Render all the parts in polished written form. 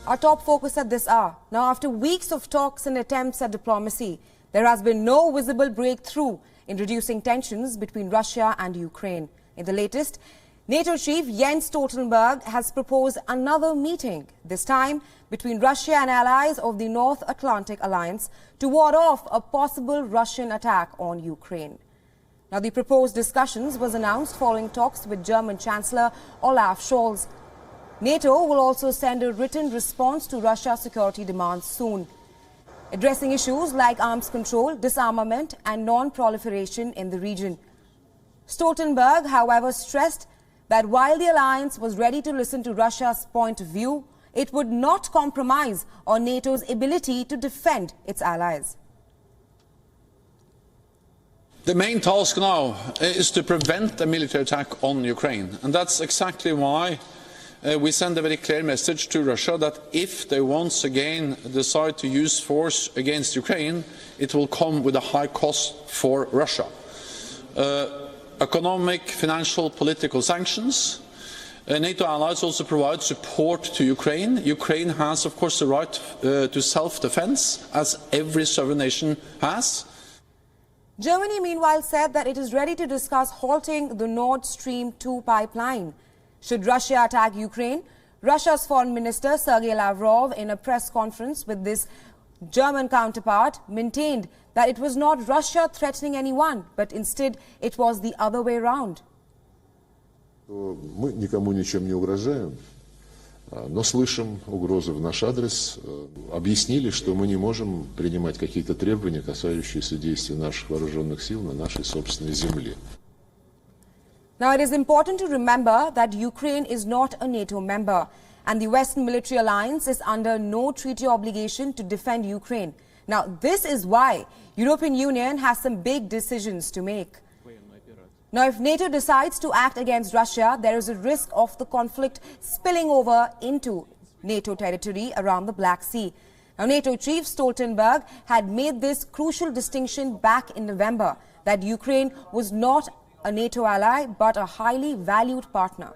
Our top focus at this hour. Now, after weeks of talks and attempts at diplomacy, there has been no visible breakthrough in reducing tensions between Russia and Ukraine. In the latest, NATO chief Jens Stoltenberg has proposed another meeting, this time between Russia and allies of the North Atlantic Alliance, to ward off a possible Russian attack on Ukraine. Now, the proposed discussions was announced following talks with German Chancellor Olaf Scholz. NATO will also send a written response to Russia's security demands soon, addressing issues like arms control, disarmament and non-proliferation in the region. Stoltenberg, however, stressed that while the alliance was ready to listen to Russia's point of view, it would not compromise on NATO's ability to defend its allies. The main task now is to prevent a military attack on Ukraine, and that's exactly why we send a very clear message to Russia that if they once again decide to use force against Ukraine, it will come with a high cost for Russia. Economic, financial, political sanctions. NATO allies also provide support to Ukraine. Ukraine has, of course, the right to self-defense, as every sovereign nation has. Germany, meanwhile, said that it is ready to discuss halting the Nord Stream 2 pipeline. Should Russia attack Ukraine, Russia's Foreign Minister Sergei Lavrov, in a press conference with this German counterpart, maintained that it was not Russia threatening anyone, but instead it was the other way around. Мы никому ничем не угрожаем, но слышим угрозы в наш адрес. Объяснили, что мы не можем принимать какие-то требования, касающиеся действий наших вооруженных сил на нашей собственной земле. Now, it is important to remember that Ukraine is not a NATO member, and the Western military alliance is under no treaty obligation to defend Ukraine. Now, this is why European Union has some big decisions to make. Now, if NATO decides to act against Russia, there is a risk of the conflict spilling over into NATO territory around the Black Sea. Now, NATO chief Stoltenberg had made this crucial distinction back in November, that Ukraine was not a NATO ally, but a highly valued partner.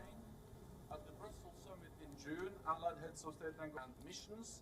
At the Brussels summit in June, Allied heads of state and missions